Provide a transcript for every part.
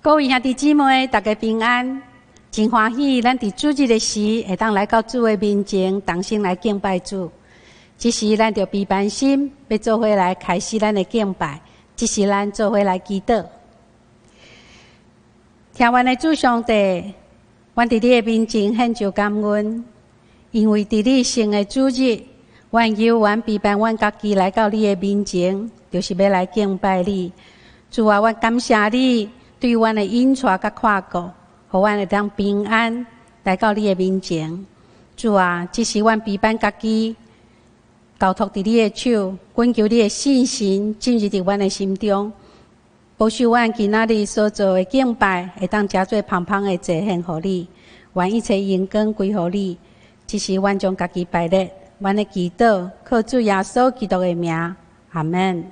各位兄弟姊妹，大家平安，真欢喜！咱伫主日的时，会当来到主的面前，同心来敬拜主。这时，咱就备办心，要做伙来开始咱的敬拜。这时，咱做伙来祈祷。听完的主上帝，阮伫你的面前献上感恩，因为伫你生的主日，阮由阮备办阮家己来到你的面前，就是要来敬拜你。主啊，阮感谢你。对阮的引带甲看顾，互阮会当平安来到你的面前。主啊，这是阮备办家己交托伫你的手，恳求你的信心进入伫阮的心中，保守阮今仔日所做的敬拜，会当诚做芳芳的祭献互你，愿一切荣光归互你。这是阮将家己摆列，阮的祈祷，靠主耶稣基督的名，阿门。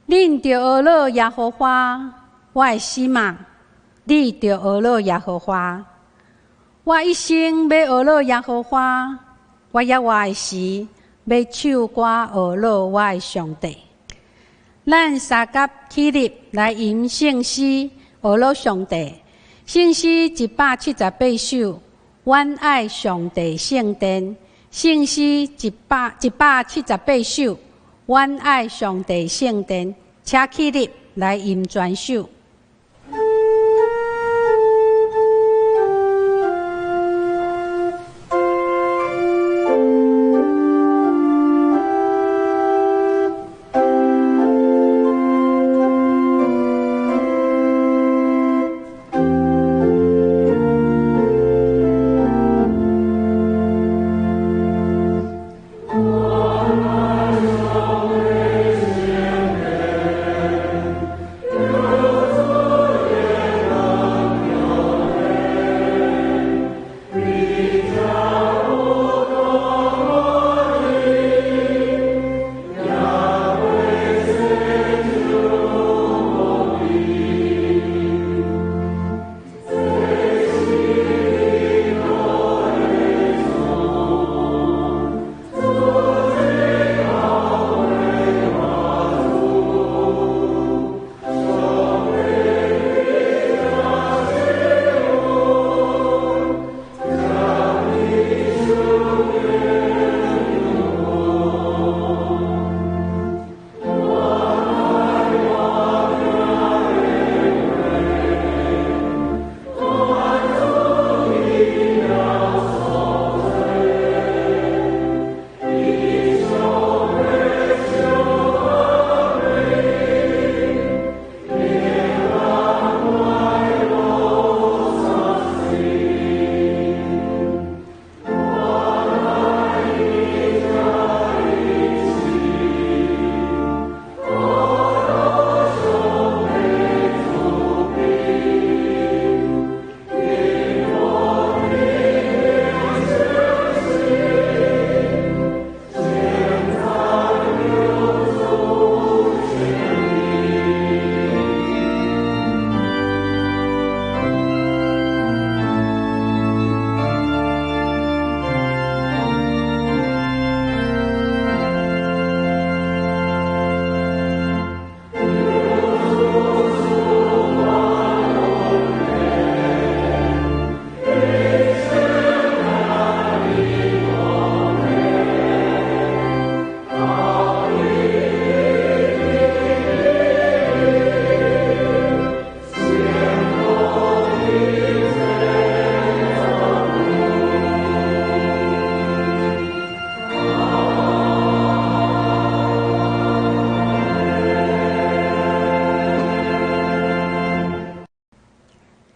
恁着学乐耶和华，我的心啊，你着学乐耶和华。我一生要学乐耶和华，我也活的时要唱歌学乐我的上帝。咱三甲起立来吟圣诗，学乐上帝。圣诗178首，阮爱上帝圣殿。圣诗178首，阮爱上帝圣殿。请起立来吟全首。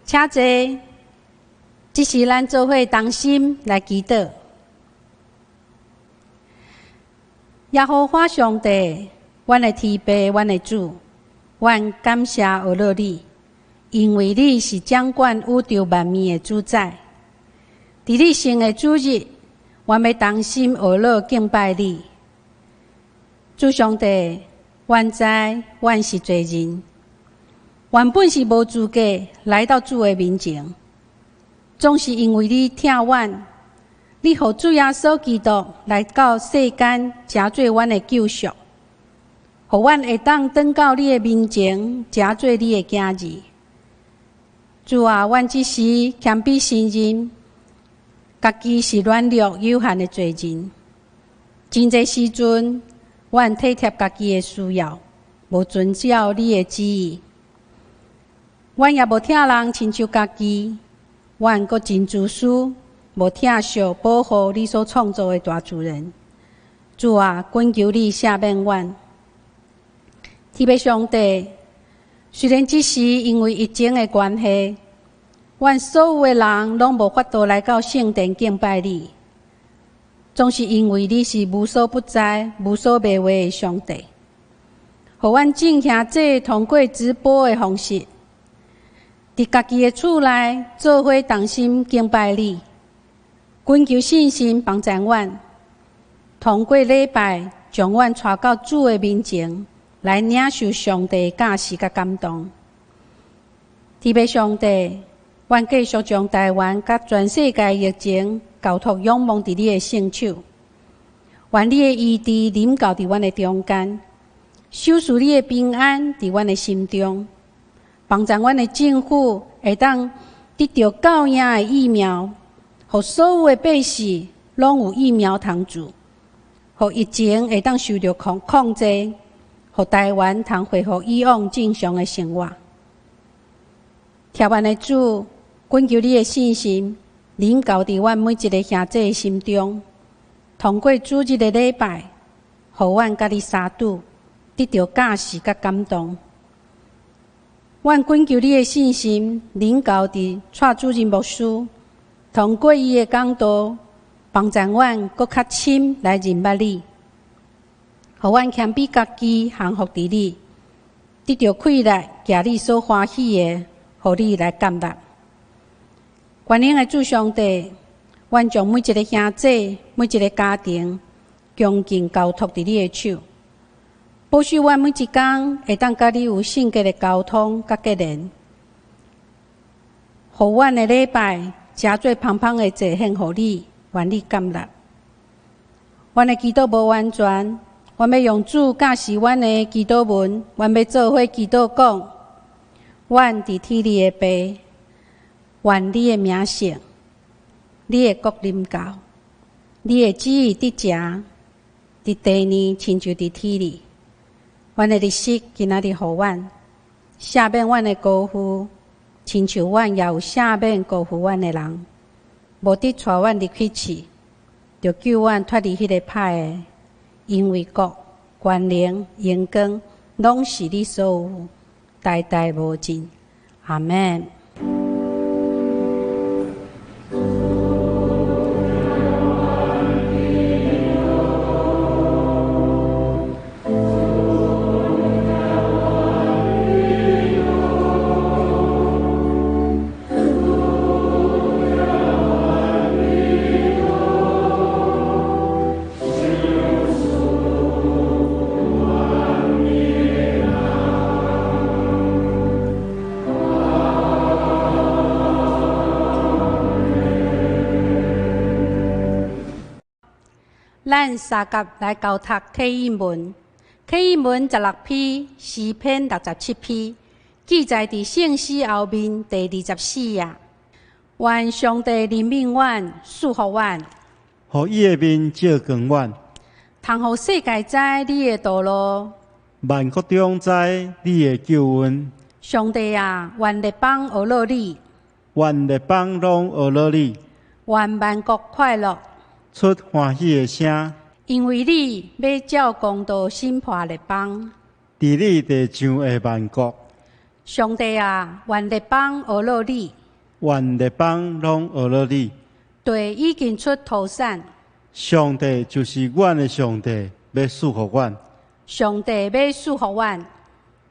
请坐，这是咱做伙同心来祈祷。耶和华上帝，阮的天父，阮的主，阮感谢学乐你，因为你是掌管宇宙万物的主宰。伫你生的主日，阮要同心学乐敬拜你。主上帝，阮知阮是罪人。原本是无资格来到主的面前，总是因为你疼阮，你予主耶稣基督来到世间，成做阮的救赎，予阮会当转到你的面前，成做你的囝儿。主啊，阮只是谦卑承认，家己是软弱有限的罪人。真侪时阵，阮体贴家己的需要，无遵照你的旨意。阮也无疼人亲像家己，阮阁真自私，无疼惜保护你所创造的大自然。主啊，恳求你赦免阮。天父上帝，虽然只是因为疫情的关系，阮所有的人拢无法度来到圣殿敬拜你，总是因为你是无所不在、无所不为的上帝，予阮正兄姐通过直播的方式，伫家己的厝内做伙同心敬拜你，恳求信心帮助阮，通过礼拜将阮带到主的面前，来领受上帝的教示甲感动。天父上帝，愿继续将台湾甲全世界疫情交托仰望伫你的圣手，愿你的医治临到伫阮的中间，守护你的平安伫阮的心中，帮助阮的政府会当得到够用的疫苗，互所有的百姓拢有疫苗通住，互疫情会当受到控制，互台湾通恢复以往正常的生活。听阮的主，恳求你的信心临到伫阮每一个兄弟的心中，通过主日的礼拜，互阮甲你相拄，得到教示甲感动。阮恳求你的信心临到伫蔡主任牧师，通过伊的讲道，帮助阮搁较深来认捌你，互阮谦卑家己，降服伫你，得到快乐，行你所欢喜的，互你来感纳。全能的主上帝，阮将每一个兄弟、每一个家庭，恭敬交托伫你的手，保守阮每一天会当甲你有圣洁的交通甲结连，互阮的礼拜诚做芳芳的祭献，互你，愿你感纳。阮的祈祷无完全，阮要用主教示阮的祈祷文，阮要做伙祈祷讲：阮伫天里的爸，愿你的名圣，你的国临到，你的旨意伫遮，伫地呢，亲像伫天里。阮的日食今仔日互阮，赦免阮的辜负，亲像阮也有赦免辜负阮的人。无得带阮入去试，就救阮脱离迄个歹的，因为国、权能、荣光，拢是你所有，代代无尽。阿们。咱三甲来交读启应文，启应文16篇，诗篇67篇，记载伫圣诗后面第24页。愿上帝怜悯阮，赐福阮，互伊的面照光阮，通互世界知你的道路，万国中知你的救恩。上帝啊，愿列邦学乐你，愿列邦拢学乐你，愿万国快乐。出欢喜的声，因为你要照公道审判列邦，伫你地上的万国。上帝啊，愿列邦学乐你，愿列邦拢学乐你。地已经出土产，上帝就是阮的上帝，要赐福阮。上帝要赐福阮，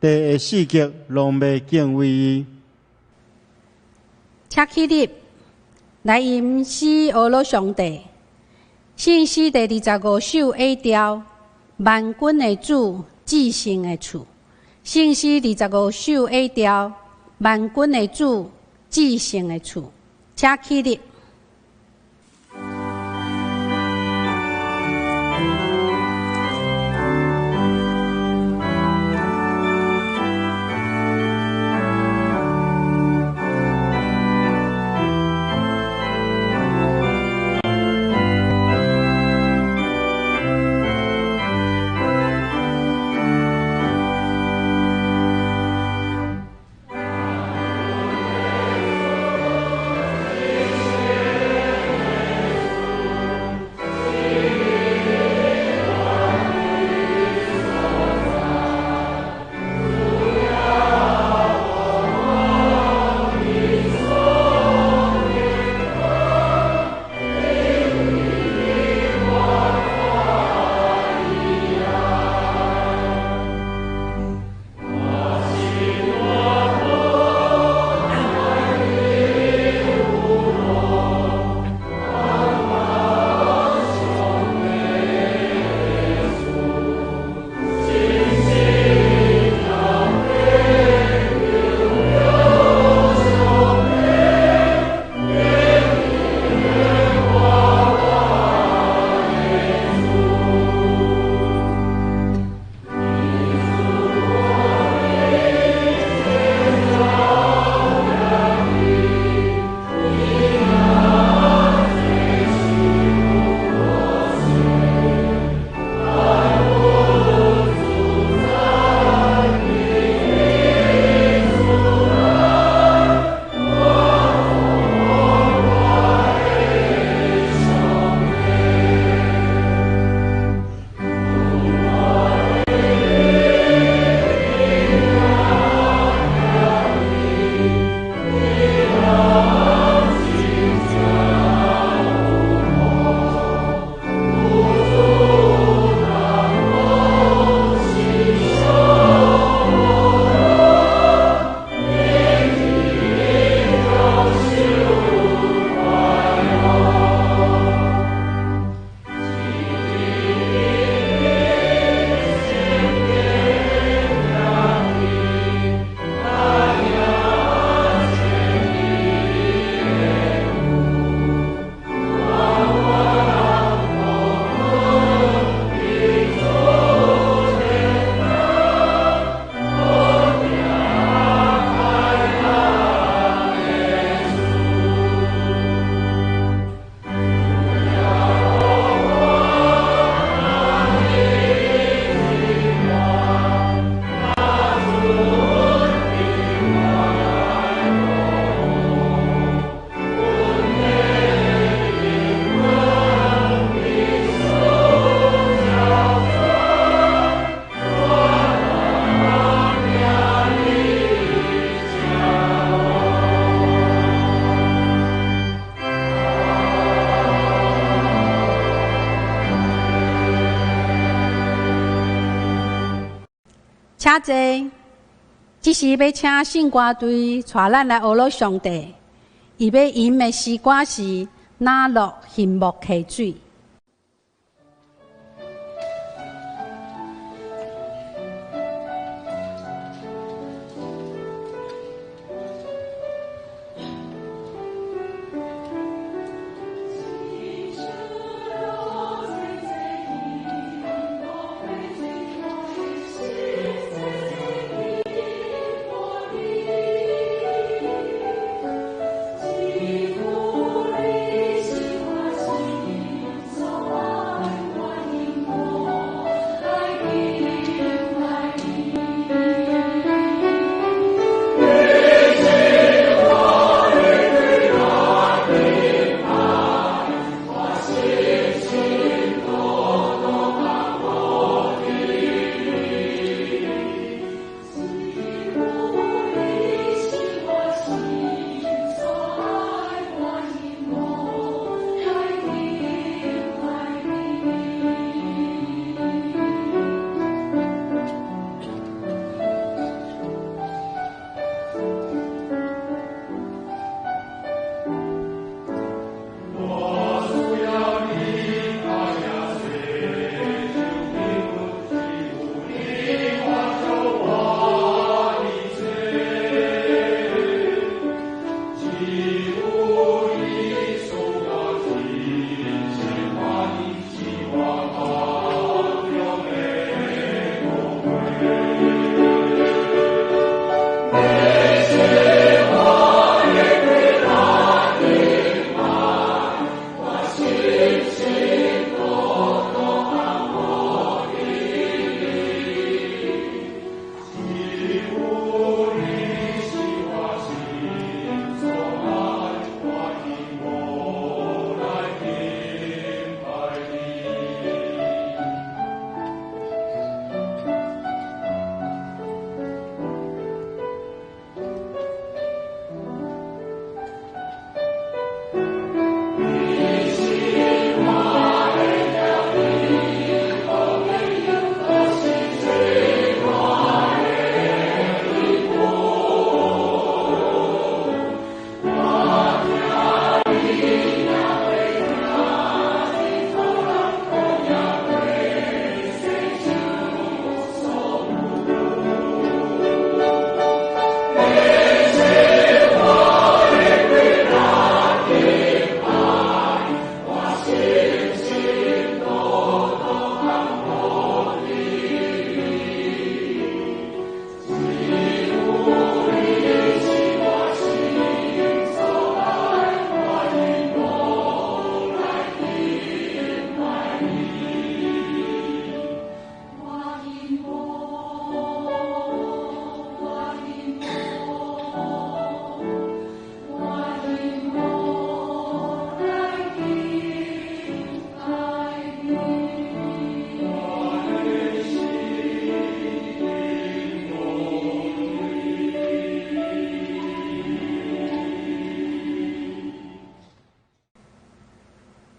地的四极拢要敬畏伊。请起立，来吟诗学乐上帝。圣诗第25首 A 调，万军的主，至圣的厝。圣诗25首 A 调，万军的主，至圣的厝。请起立。Amen. 请坐，这是要请圣歌队带咱来学乐上帝。伊要吟的诗歌是《哪落翕木溪水》。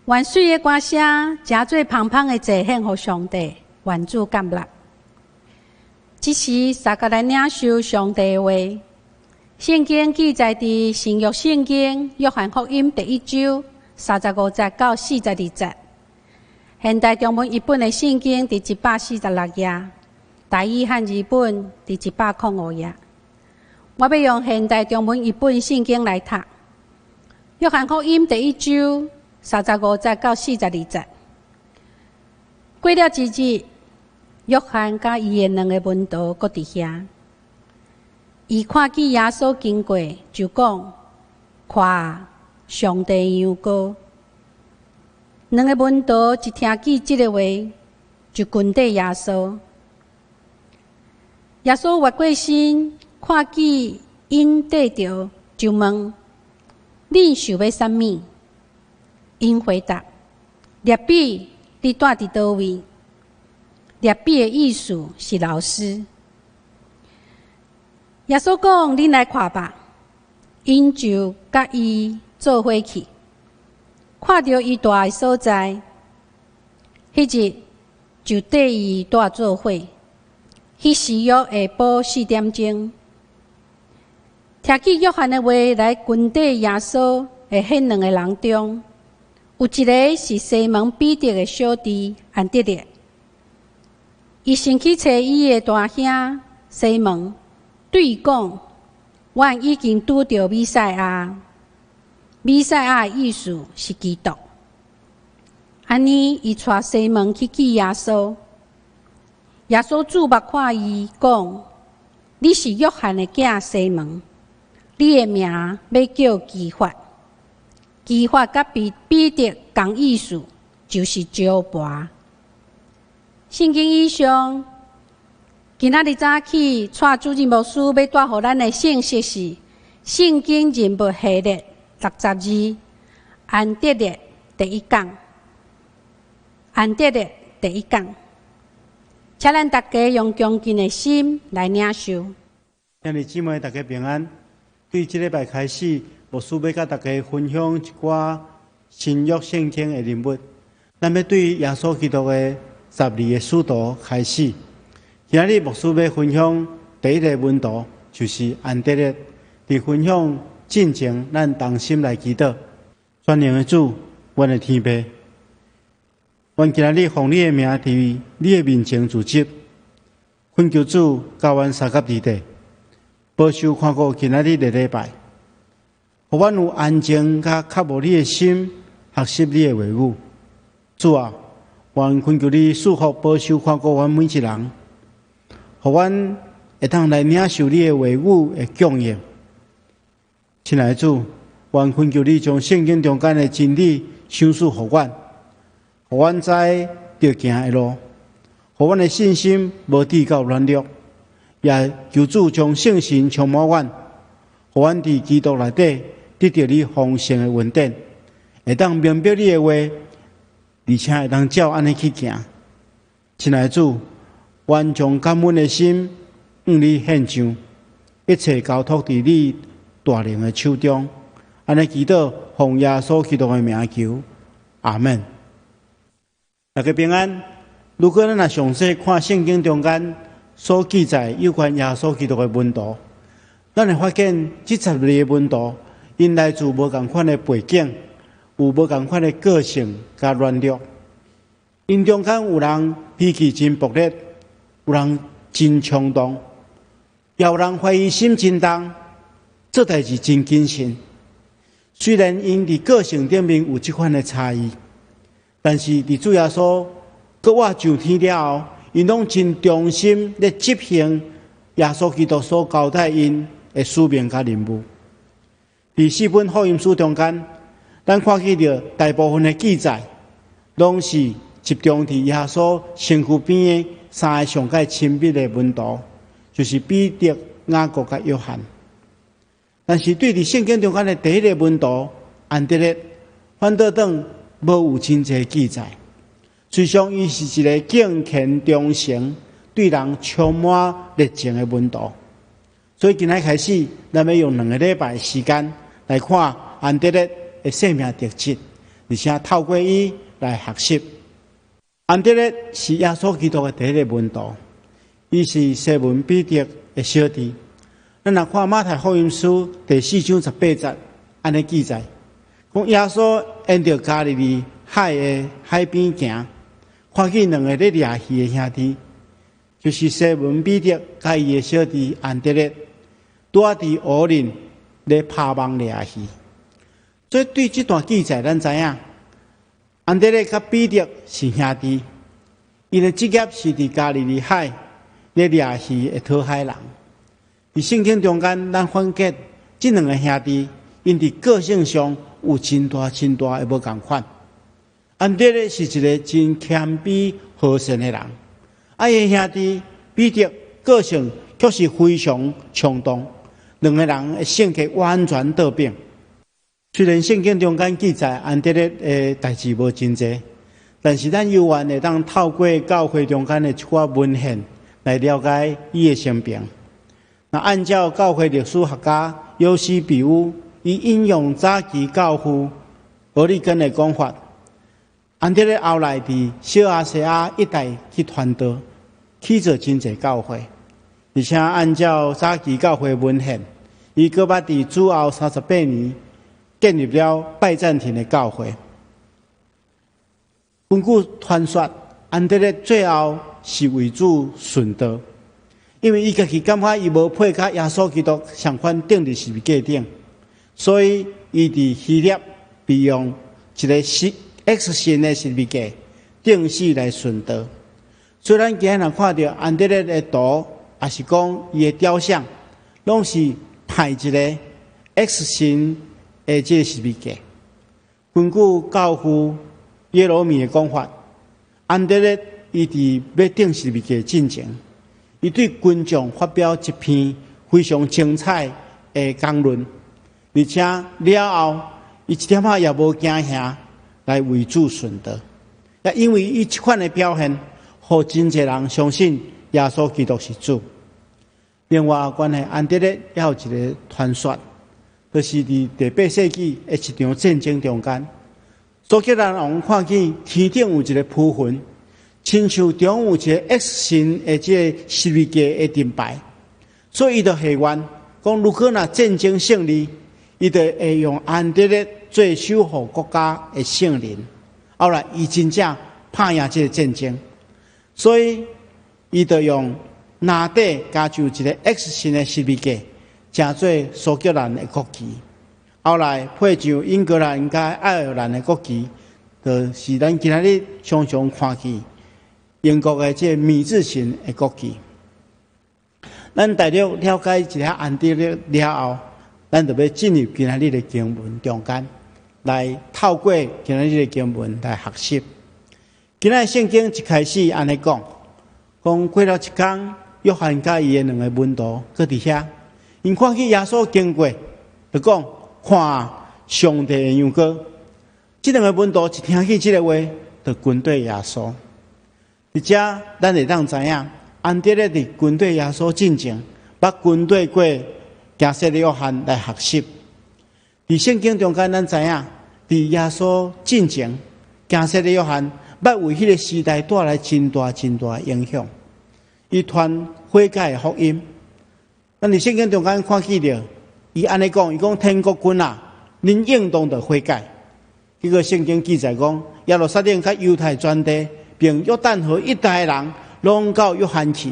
愿水的歌声，真做芳芳的祭献给上帝，愿主感纳。这时，大家来领受上帝的话。圣经记载伫新约圣经约翰福音第1章35节到42节。现代中文译本的圣经伫146页，台语和日本伫105页。我要用现代中文译本圣经来读。约翰福音第1章35节到42节。过了一日，约翰甲伊的2个门徒搁伫遐。伊看见耶稣经过，就讲：“看啊，上帝羊羔。”2个门徒一听见这个话，就跟缀耶稣。耶稣越过身，看见因缀着，就问：“恁想要啥物？”因回答：“列比，你住伫倒位？”列比的意思是老师。耶稣讲：“恁来看吧。”因就甲伊做伙去，看到伊住的所在，迄日就缀伊住做伙。迄时约下晡4点钟，听起约翰的话来军队耶稣的迄2个人中，有一个是西门彼得的小弟安德烈。伊先去找伊的大兄西门，对伊讲：“阮已经拄着弥赛亚。弥赛亚的意思是基督。”安尼，伊带西门去见耶稣。耶稣注目看伊，讲：“你是约翰的囝西门，你的名要叫基法。基法甲彼得同意思，就是招跋。”圣经以上，今仔日早起，带主任牧师要带予咱的信息是：圣经人物系列62，安德烈第一讲。安德烈第一讲，请咱大家用恭敬的心来领受。兄弟姊妹，大家平安。对这礼拜开始，牧师要甲大家分享一寡新约圣经的人物。咱要对耶稣基督的12个使徒开始。今日牧师要分享第一个门徒，就是安德烈。伫分享进前，咱同心来祈祷。全能的主，阮的天父，阮今日奉你的名伫你的面前自执，恳求主教阮三甲二地，保守看顾今日的礼拜，互阮有安静甲较无你的心，学习你的话语。主啊，阮恳求你祝福保守看顾阮每一人，互阮会当来领受你的话语的供应。亲爱的主，阮恳求你将圣经中间的真理赏赐互阮，互阮知着行的路，互阮的信心无低到软弱，也求主将圣神充满阮，互阮伫基督内底得到你丰盛的恩典，会当明白你的话，而且会当照安尼去行。亲爱的主，阮将感恩的心向你献上，一切交托伫你大能的手中。安尼祈祷，奉耶稣基督的名求，阿门。大家平安。如果咱若详细看圣经中间所记载有关耶稣基督的门徒，咱会发现这12个门徒，因来自无同款的背景，有无同款的个性甲软弱。因中间有人脾气真暴烈，有人真冲动，也有人怀疑心真重，做代志真谨慎。虽然因伫个性顶面有这款的差异，但是伫主耶稣搁我上天了后，因拢真忠心咧执行耶稣基督所交代因的使命甲任务。伫4本福音书中间，咱看见着大部分的记载，拢是集中伫耶稣身躯边的3个上界亲密的门徒，就是彼得、雅各甲约翰。但是对伫圣经中间的第一个门徒安德烈，反倒等无有真侪记载。虽上伊是一个敬虔忠诚、对人充满热情的门徒。所以今仔开始，咱要用2个礼拜时间来看安德烈的生命特质，而且透过伊来学习。安德烈是耶稣基督的第一个门徒，伊是西门彼得的小弟。咱若看马太福音书第4章18节，安尼记载，讲耶稣沿着加利利海的海边行，看见2个咧掠鱼的兄弟，就是西门彼得甲伊的小弟安德烈，拄伫湖里咧拍网掠鱼。所以对这段记载，咱知影安德烈甲彼得是兄弟，因的职业是伫加利利海咧掠鱼的讨海人。伫圣经中间，咱发觉这2个兄弟，因伫个性上有真大的无同款。安德烈是一个真谦卑和善的人，伊的兄弟彼得个性却是非常冲动，2个人的性格完全倒变。虽然圣经中间记载安德烈的代志无真济，但是咱犹原会当透过教会中间的一寡文献来了解伊的生平。那按照教会历史学家尤西比乌，伊引用早期教父俄利根的讲法，安德烈后来伫小亚细亚一带去传道，起做真济教会。而且按照早期教会文献，伊搁捌伫主后38年建立了拜占庭的教会。根据传说，安德烈最后是为主殉道，因为伊家己感觉伊无配甲耶稣基督相款钉伫十字架顶，所以伊伫希腊被用一个X 型的十字架钉死来殉道。虽然今日看到安德烈的图，也是讲伊的雕像，拢是派一个 X 型的这个十字架。根据教父耶罗米的讲法，安德烈伊伫要钉十字架进前，伊对群众发表一篇非常精彩的讲论，而且了后伊一点仔也无惊吓来为主殉道。也因为伊这款的表现，互真侪人相信耶稣基督是主。另外，关于安德烈也有一个传说，就是伫第8世纪的一场战争中间，苏格兰王看见天顶有一个铺云，亲像中有一个 X 型的这个十字架的盾牌，所以伊就下愿讲，如果若战争胜利，伊就会用安德烈做守护国家的圣人。后来，伊真正打赢这个战争，所以伊就用拿底加上一个 X 型的十字架，成做苏格兰的国旗。后来配上英格兰甲爱尔兰的国旗，就是咱今仔日常常看见英国的这米字形的国旗。咱大约了解一下安德烈了后，咱就要进入今仔日的经文中间，来透过今仔日的经文来学习。今仔圣经一开始安尼讲，过了一天，约翰甲伊的2个门徒搁伫遐，因看见耶稣经过，就讲看上帝的羊羔。这2个门徒一听起这个话，就跟对耶稣。而且咱会当知影，安德烈伫跟对耶稣进前，捌跟对过加塞的约翰来学习。伫圣经中间，咱知影，伫耶稣进前，加塞的约翰捌为迄个时代带来真大影响。伊传悔改的福音，咱伫圣经中间看见着，伊安尼讲，伊讲天国君啊，恁应当着悔改。这个圣经记载讲，耶路撒冷甲犹太全地，并约旦河一带的人，拢到约翰去，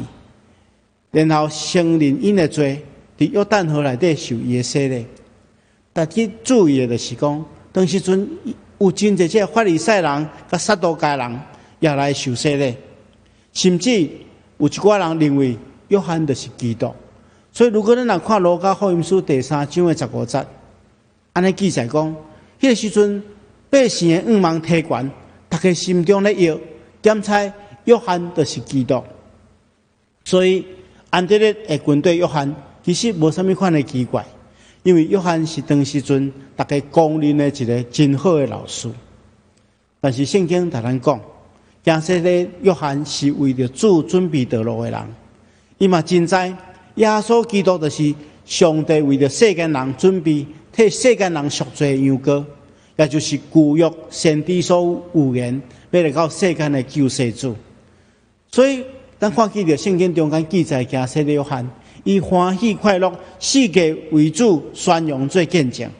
然后承认因的罪，伫约旦河内底受伊的洗礼。但去注意的就是讲，当时阵有真侪这法利赛人甲撒都该人也来受洗礼，甚至有一寡人认为约翰就是基督。所以，如果咱若看路加福音书第3章的15节，安尼记载讲，迄个时阵百姓的眼盲体悬，大家心中咧摇，检猜约翰就是基督。所以，安德烈会跟对约翰，其实无啥物款的奇怪，因为约翰是当时阵大家公认的一个真好的老师。但是圣经甲咱讲，假设咧约翰是为着主准备道路的人，伊嘛真知耶稣基督就是上帝为着世间人准备替世间人赎罪的羊羔，也就是旧约先知所预言要来到世间的救世主。所以，咱看见着圣经中间记载，假设咧约翰，伊欢喜快乐，世界为主宣扬做见证。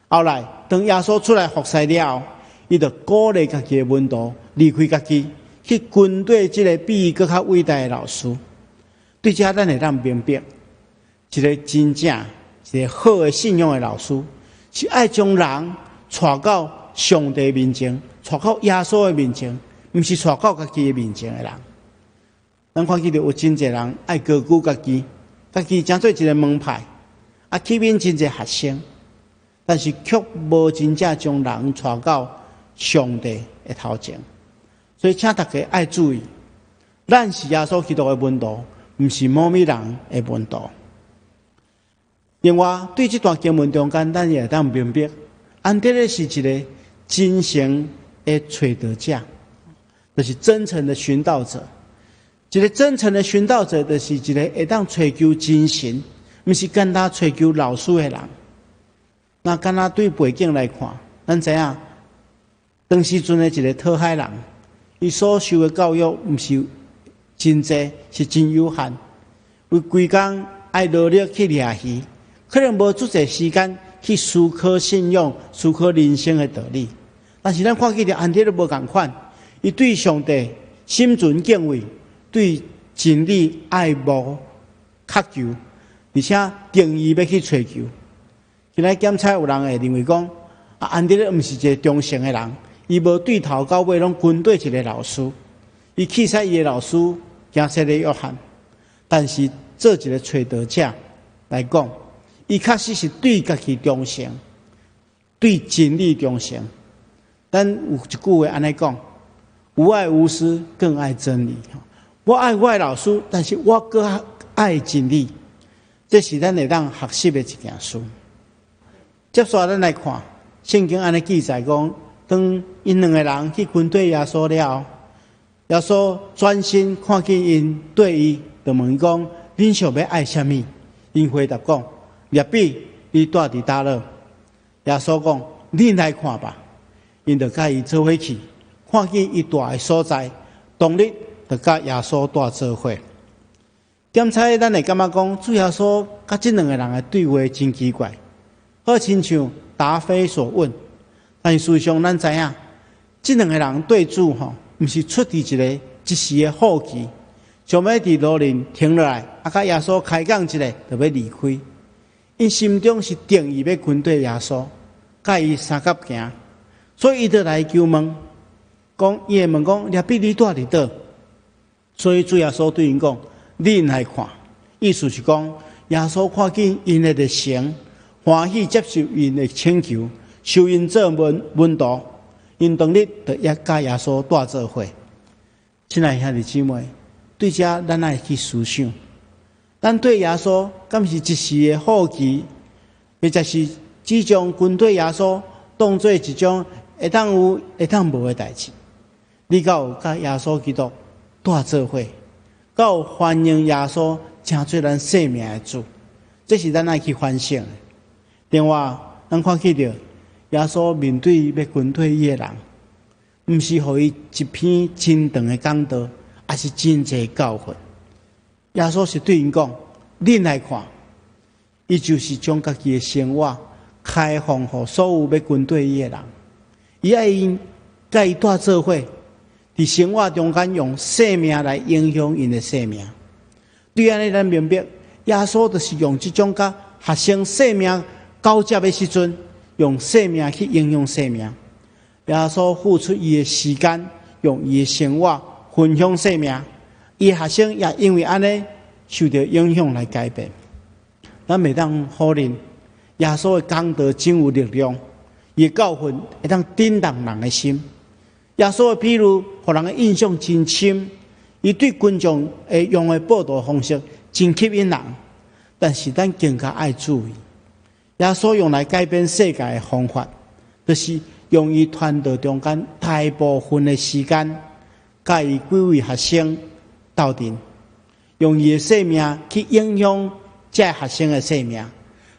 后来，当耶稣出来服侍了后，伊就鼓励家己的门徒离开家己，去跟对这个比伊更较伟大的老师。对这咱会当明白，一个真正一个好的信仰的老师，是爱将人带到上帝面前，带到耶稣的面前，不是带到家己的面前的人。咱看见着有真侪人爱高举家己，家己成做一个门派，起面真侪学生，但是却无真正将人带到上帝的头前。所以，请大家爱注意，咱是耶稣基督的门徒，不是某物人的门徒。另外，对这段经文中间，咱也当明白，安德烈是一个真诚的找道者，就是真诚的寻道者。一个真诚的寻道者，就是一个会当追求真神，不是简单追求老师的人。那简单对背景来看，咱知影，当时阵的一个讨海人，伊所受的教育不是真济，是真有限。为规工爱努力去掠鱼，可能无足侪时间去思考信仰、思考人生的道理。但是咱看见着安迪都无共款，伊对上帝心存敬畏，对真理爱慕渴求，而且定义要去追求。今仔检测有人会认为讲，安迪咧毋是一个忠诚的人，伊无对头到尾拢跟对一个老师，伊气死伊的老师，惊死咧约翰。但是做一个吹道者来讲，伊确实是对家己忠诚，对真理忠诚。咱有一句话安尼讲：无爱无私，更爱真理。我爱我的老师，但是我更爱真理。这是咱会当学习的一件事。接下来咱来看圣经安尼记载讲，当因两个人去跟对耶稣了后，耶稣专心看见因对伊，就问伊讲：恁想要爱什么？因回答讲：rabbi比，你住伫叨落？耶稣讲：恁来看吧。因就甲伊做伙去，看见伊住的所在，当日就甲耶稣住做伙。检查咱会感觉讲，主耶稣甲这两个人的对话真奇怪，好亲像答非所问。但事实上，咱知影，这两个人对主毋是出于一个一时的好奇，想要伫路边停落来，甲耶稣开讲一下，就要离开。因心中是定义要跟对耶稣，甲伊三脚行。所以伊就来求问，讲伊会问讲rabbi你住伫倒？所以主耶稣对因讲：恁来看。意思是讲，耶稣看见因的热诚，欢喜接受因的请求，收因做门徒。因当日就也甲耶稣住做伙。亲爱兄弟姊妹，对这咱爱去思想，咱对耶稣敢是一时的好奇，或者是只将跟对耶稣当做一种会当有会当无的代志？你敢有甲耶稣基督住做伙？敢有欢迎耶稣成做咱生命的主？这是咱爱去反省的。另外，咱看见着耶稣面对要跟对伊的人，毋是互伊一篇真长的讲道，也是真济教训。耶稣是对因讲：恁来看，伊就是将家己的生活开放给所有要跟对伊的人。伊爱因甲伊住做伙，伫生活中间用生命来影响因的生命。对安尼，咱明白耶稣就是用这种甲学生生命交接的时阵，用生命去影响生命。耶稣付出伊的时间，用伊的生活分享生命。伊的学生也因为安尼受到影响来改变。咱袂当否认耶稣的讲道真有力量。伊的教训会当震动人的心。耶稣的譬如，互人的印象真深。伊对群众会用的报道方式真吸引人。但是咱更加爱注意，耶稣用来改变世界的方法，就是用伊传道中间大部分的时间，甲伊几位学生斗阵，用伊的生命去影响这学生的生命，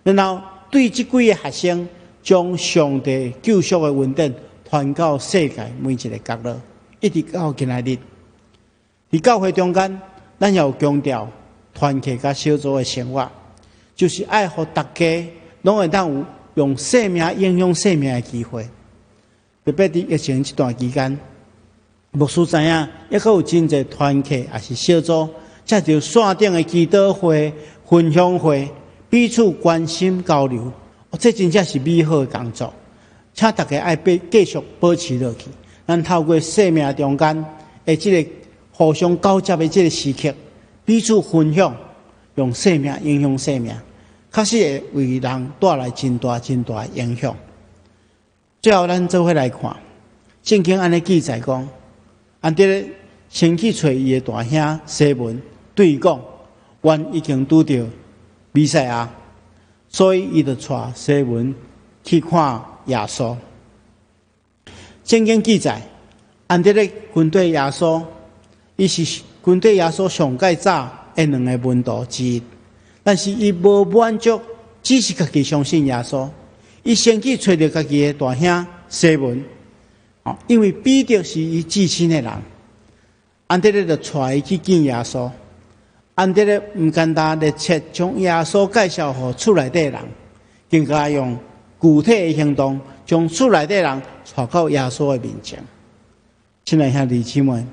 然后对这几个学生。将上帝救赎的恩典传到世界每一个角落，一直到今仔日。伫教会中间，咱也有强调团契甲小组的生活，就是爱互大家拢会当有用生命影响生命的机会。特别伫疫情这段期间，牧师知影，也阁有真侪团契也是小组，这就线顶的祈祷会、分享会，彼此关心交流。这真正是美好的工作，请大家爱继续保持落去。咱透过生命中间的这个互相交接的这个时刻，彼此分享，用生命影响生命，确实会为人带来真大真大的影响。最后，咱做伙来看，圣经安尼记载讲，安迪先去找伊的大兄西门，对伊讲：阮已经拄到弥赛亚。所以，伊就带西门去看耶稣。圣经记载，安迪咧跟对耶稣，伊是跟对耶稣上介早的两个门徒之一。但是，伊无满足，只是家己相信耶稣。伊先去找到家己的大兄西门，因为彼得是伊至亲的人。安迪咧就带伊去见耶稣。安德烈唔简单列册将耶稣介绍给厝内底人，更加用具体的行动将厝内底人带到耶稣的面前。亲爱兄弟姊妹，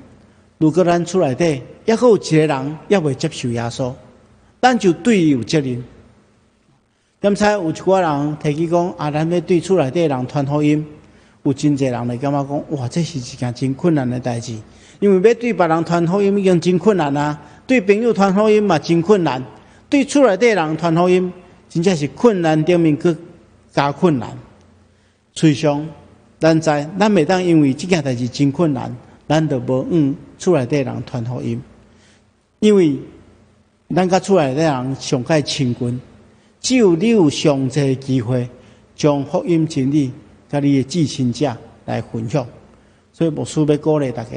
如果咱厝内底还有一个人也未接受耶稣，咱就对伊有责任。刚才有一寡人提起讲，咱要对厝内底人传福音，有真侪人会感觉讲，哇，这是一件真困难的代志，因为要对别人传福音已经真困难啊，对朋友传福音嘛真困难，对厝内底人传福音，真正是困难顶面佫加困难。随上，咱袂当因为这件代志真困难，咱就无厝内底人传福音，因为咱甲厝内底人上界亲近。只有你有上济机会，将福音真理甲你的至亲者来分享。所以牧师要鼓励大家，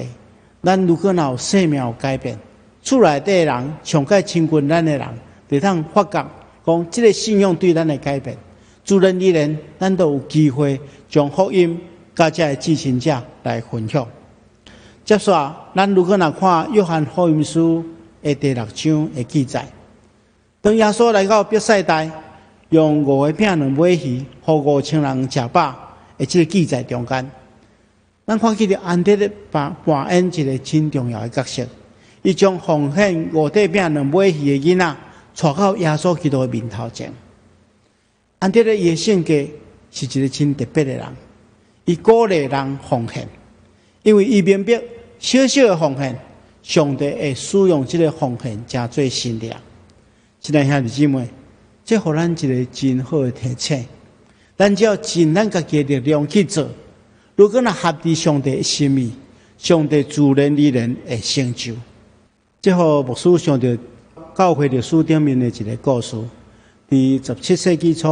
咱如果有生命有改变，厝内底人上界亲近咱的人，就当发觉讲，这个信仰对咱的改变，自然而然，咱都有机会将福音甲这至亲者来分享。接下来，咱如果看约翰福音书的第6章的记载。当耶稣来到别西大，用5个饼2尾鱼，予5000人吃饱，的这个记载中间，咱看见了安德烈扮演一个真重要的角色。伊将奉献5块饼2尾鱼的囡仔，带到耶稣基督的面头前。安德烈伊的性格是一个真特别的人，伊鼓励人奉献，因为伊明白小小的奉献，上帝会使用这个奉献真做新力。亲爱兄弟姊妹，这互咱一个真好的提醒。咱只要尽咱家己的力量去做，如果合乎上帝的心意，上帝自然而然会成就。这互牧师想到教会历史顶面的一个故事。伫17世纪初，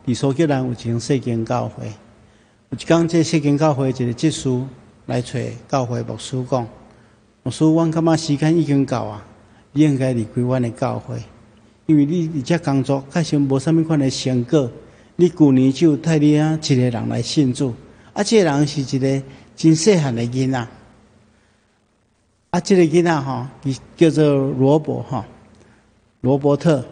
伫苏格兰有一间世间教会。有一天，这世间教会一个执事来找教会牧师讲：“牧师，阮感觉时间已经到啊，你应该离开阮的教会。”因为你这工作确实无啥物款的成果，你旧年只有带你一个人来信主，这个人是一个真细汉的囡仔，这个囡仔伊叫做罗伯特，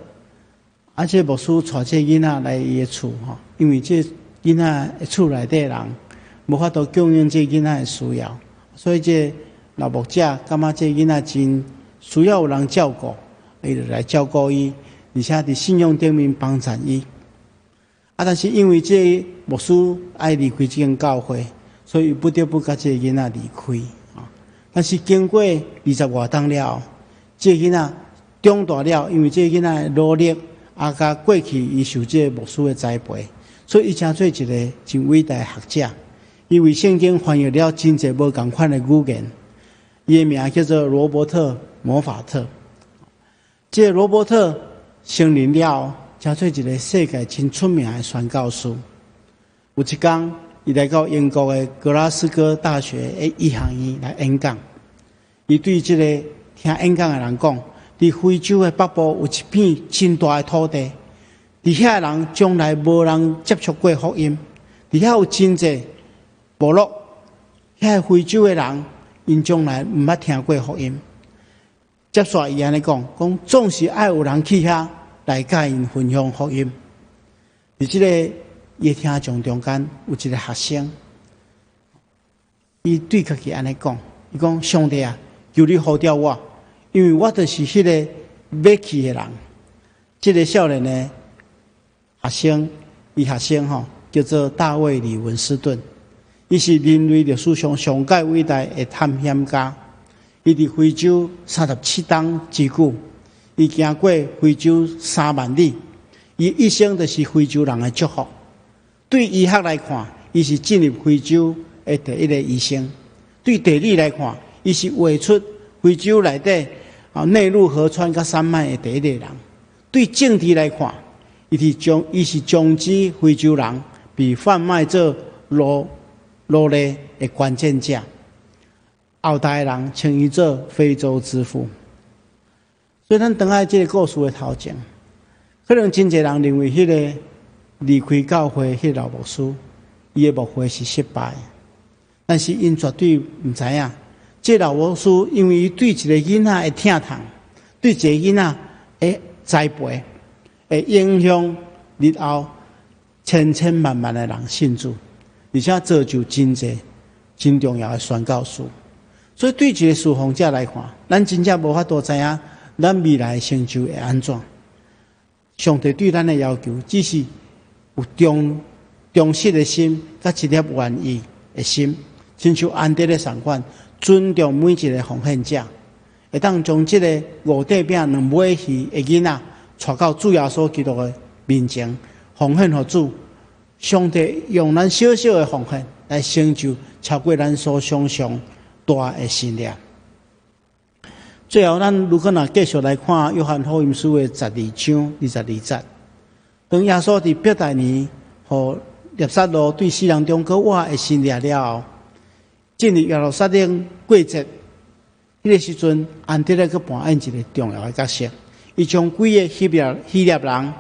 这牧师带这囡仔来伊的厝因为这囡仔厝内底人无法度供应这囡仔的需要，所以这老牧者感觉这囡仔真需要有人照顾。伊就来照顾伊，而且伫信仰顶面帮衬伊。但是因为这牧师爱离开这间教会，所以不得不甲这囡仔离开。但是经过20多年了后，这囡仔长大了，因为这囡仔努力，甲过去伊受这牧师的栽培，所以伊成做一个真伟大的学者。因为圣经翻译了真侪无同款的语言，伊的名叫做罗伯特·摩法特。这罗伯特成年了后，成做一个世界真出名的宣教师。有一天，伊来到英国的格拉斯哥大学的医学院来演讲。伊对这个听演讲的人讲，伫非洲的北部有一片真大的土地，伫遐人将来无人接触过福音，伫遐有真侪部落，遐非洲的人因将来毋捌听过福音。接续伊安尼讲，总是爱有人去遐来甲因分享福音。伫即个夜听众中间有一个学生，伊对家己安尼讲，伊讲：上帝啊，求你呼召我，因为我就是迄个要去的人。这个少年的学生叫做大卫·李文斯顿，伊是人类历史上上界伟大的探险家。伊伫非洲37冬之久，伊行过非洲3万里，伊一生就是非洲人的祝福。对医学来看，伊是进入非洲的第一个医生；对地理来看，伊是画出非洲内底内陆河川甲山脉的第一个人；对政治来看，伊是终止非洲人被贩卖做奴隶的关键者。后代人称伊做非洲之父。所以咱等下这个故事的头前，可能真侪人认为迄个离开教会迄个老牧师，伊的牧会是失败，但是因绝对毋知影，这老牧师因为伊对一个囡仔的疼痛，对一个囡仔的栽培，会影响日后千千万万的人信主，而且造就真济真重要的宣教士。所以对一个侍奉者来看，咱真正无法度知影咱未来的成就会安怎。上帝对咱的要求，只是有忠实的心，甲一粒愿意的心，亲像安德的赏款，尊重每一个奉献者，会当将这个五块饼两尾鱼的囡仔带到主耶稣基督的面前，奉献给主。上帝用咱小小的奉献来成就超过咱所想象大的信念。最后，咱如果继续来看约翰福音书的12章22节，当耶稣伫伯大尼和列撒罗对世人中国活的信念了后，进入耶路撒冷过节，迄个时阵，安德烈去扮演一个重要的角色。伊将几个希腊人，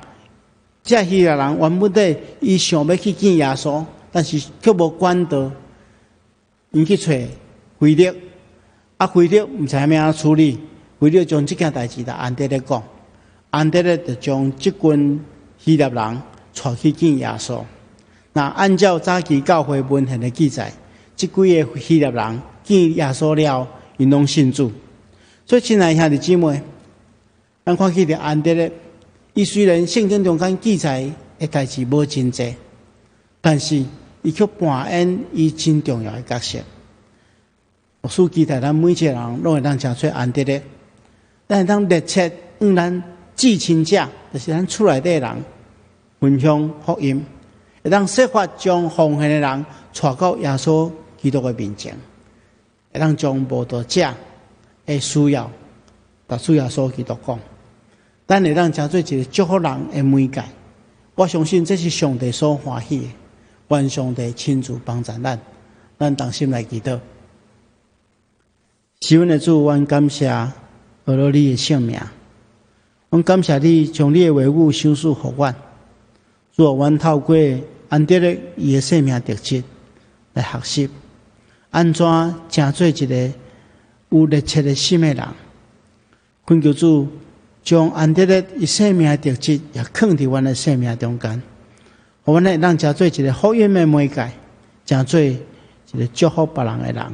这希腊人原本的伊想要去见耶稣，但是却无管道，因去找腓力。腓力毋知影安处理，腓力将这件代志甲安德烈讲，安德烈就将这群希腊人带去见耶稣。那按照早期教会文献的记载，这几个希腊人见耶稣了，因拢信主。所以，亲爱兄弟姊妹，咱看起着安德烈，伊虽然圣经中间记载的代志无真济，但是伊却扮演伊真重要的角色。牧师期待咱每一个人拢会当成做安德烈，咱会当热切向咱至亲者，就是咱厝内底的人分享福音，会当设法将奉献的人带到耶稣基督的面前，会当将无道者的需要，达主耶稣基督讲，咱会当成做一个祝福人的媒介。我相信这是上帝所欢喜的，愿上帝亲自帮助咱，咱同心来祈祷。是阮的主，阮感谢阿罗你的圣名，阮感谢你将你的话语赏赐给阮。主啊，阮透过安德烈伊的生命特质来学习，安怎成做一个有热切的心的人。恳求主将安德烈伊生命的特质也放伫阮的生命中间，互阮会当成做一个福音的媒介，成做一个祝福别人的人。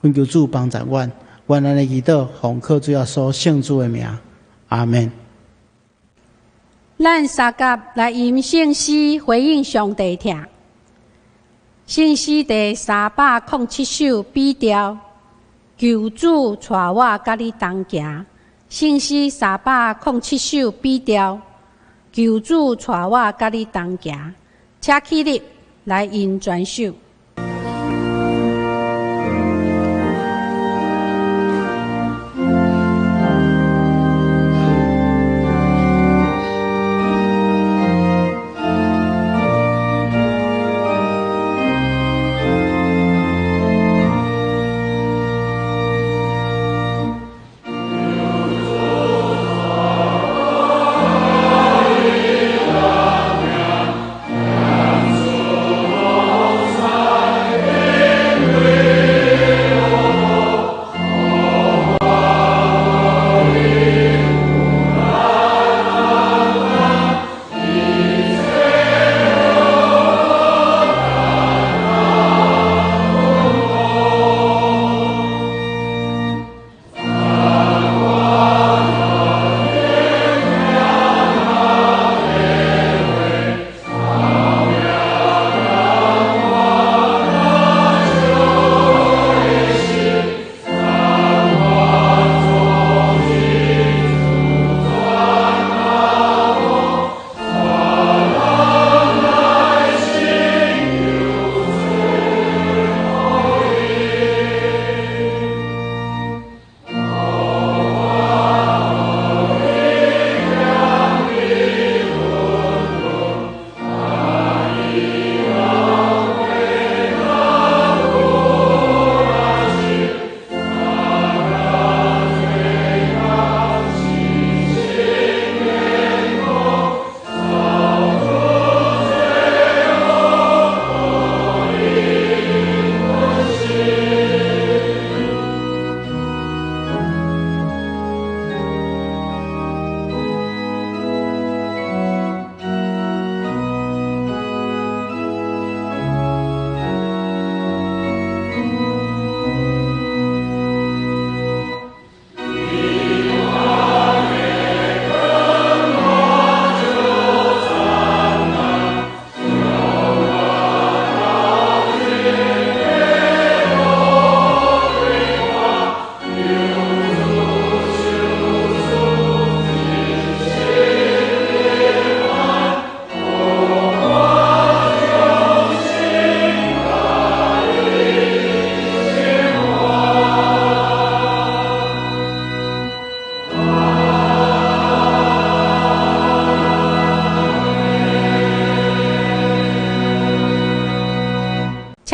恳求主帮助阮，愿咱的祈祷奉靠主耶稣圣主的名，阿门。咱三甲来吟圣诗回应上帝听。圣诗第307首 B 调，求主带我甲你同行。圣诗307首 B 调，求主带我甲你同行。请起立来吟全首。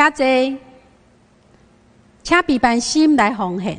请坐，请备办心来奉献。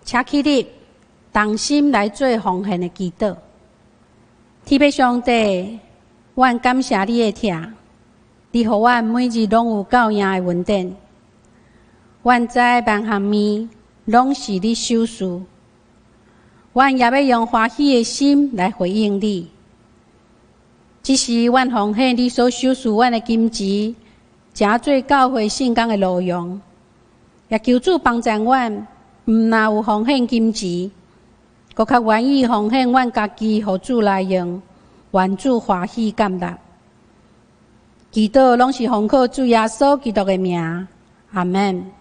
请起立，同心来做奉献的祈祷。天父上帝，阮感谢你的疼，你予阮每日拢有够用的稳定。阮知万项面拢是你手事，阮也要用欢喜的心来回应你。只是阮奉献你所收赐阮的金钱，诚做教会圣工的路用，也求主帮助阮。毋若有奉献金钱，搁较愿意奉献阮家己，互主来用，愿主欢喜感纳。祈祷拢是奉靠主耶稣基督的名，阿门。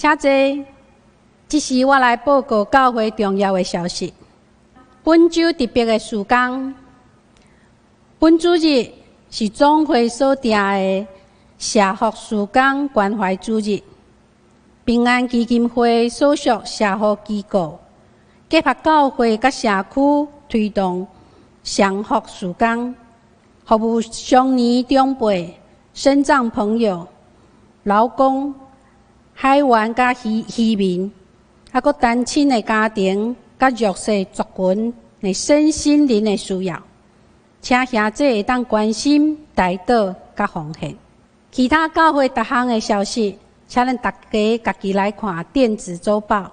请坐，这是我来报告教会重要的消息。本周特别的事工，本主日是总会所定的社福事工关怀主日。平安基金会所属社福机构结合教会甲社区推动社福事工，服务常年长辈、身障朋友、劳工。海员甲渔民，还佫单亲的家庭，甲弱势族群的身心灵的需要，请兄弟会当关心、代祷甲奉献。其他教会各项的消息，请咱大家家己来看电子周报。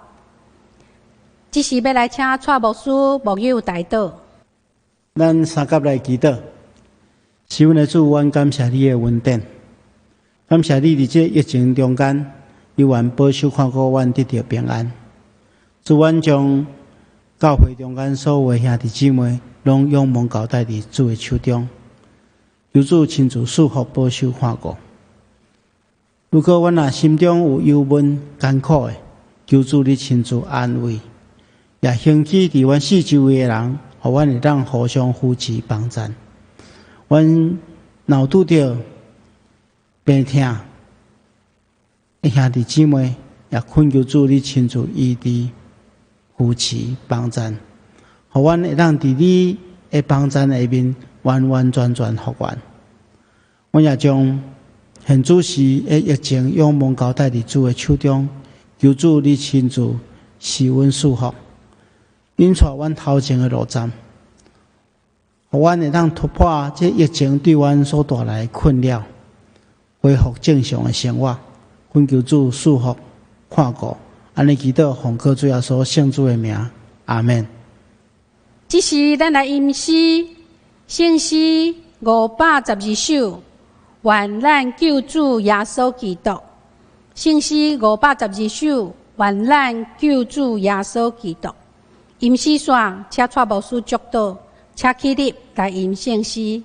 这是要来请蔡牧师牧友代祷。咱三甲来祈祷，是阮的主，阮感谢你的恩典，感谢你伫这疫情中间，有愿保守看顾阮得到平安。主，阮将教会中间所有的兄弟姊妹，拢仰望交代伫主的手中，求主亲自赐福保守看顾。如果阮若心中有忧闷艰苦的，求主你亲自安慰，也兴起伫阮四周围的人，互阮会当互相扶持帮赞。阮若拄着病痛的兄弟姊妹，也恳求主你亲自医治、扶持帮赞，互阮会当伫你的帮赞下面完完全全复原。阮也将现主时的疫情仰望交代伫主的手中，求主你亲自施阮赐福，引带阮头前的路站，互阮会当突破这疫情对阮所带来的困扰，恢复正常的生活。恳求主赐福看顾，安尼祈祷，奉靠主耶稣圣主的名，阿门。这是咱来吟诗圣诗512首，愿咱救主耶稣基督。圣诗512首，愿咱救主耶稣基督。吟诗线，请带牧师祝祷，请起立来吟圣诗。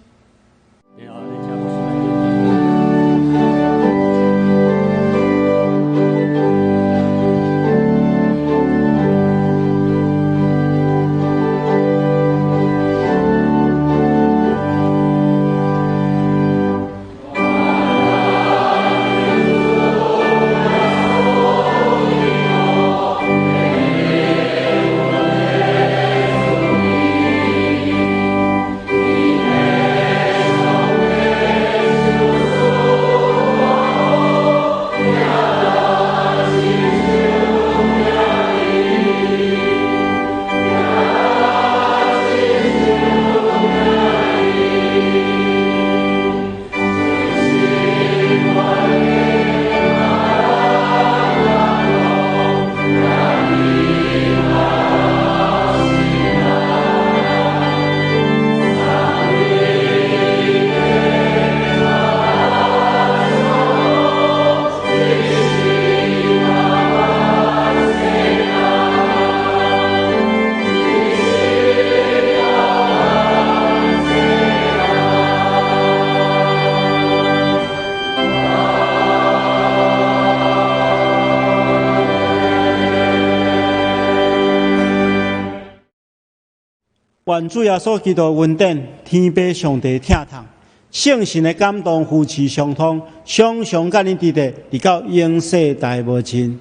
愿主耶稣基督恩典，天父上帝疼痛，圣神的感动扶持相通，常常甲恁伫地，直到永世代无尽。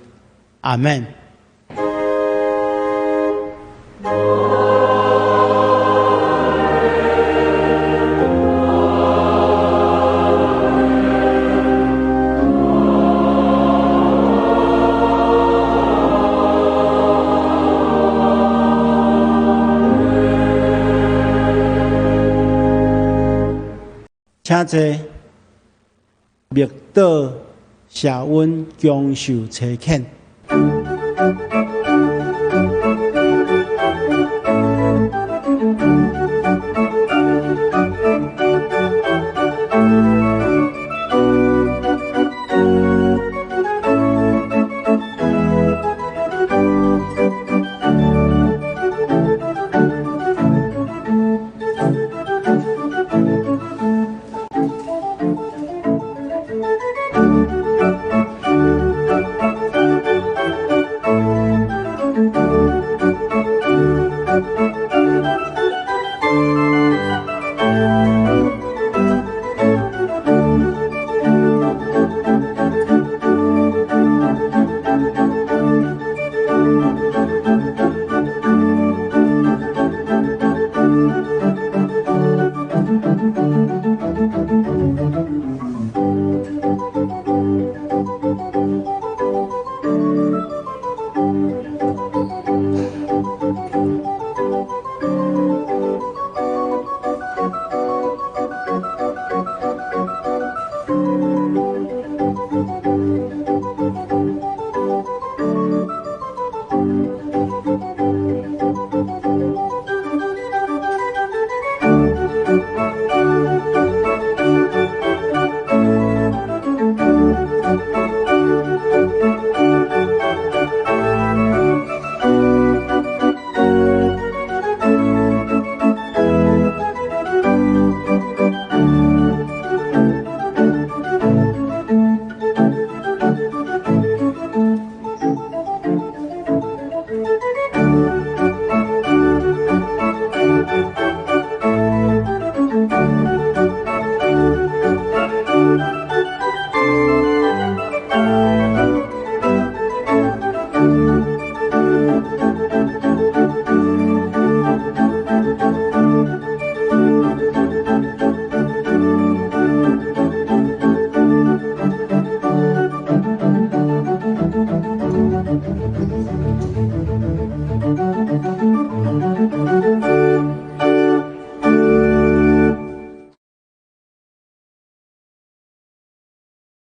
阿门。请坐，密岛社温强受车欠。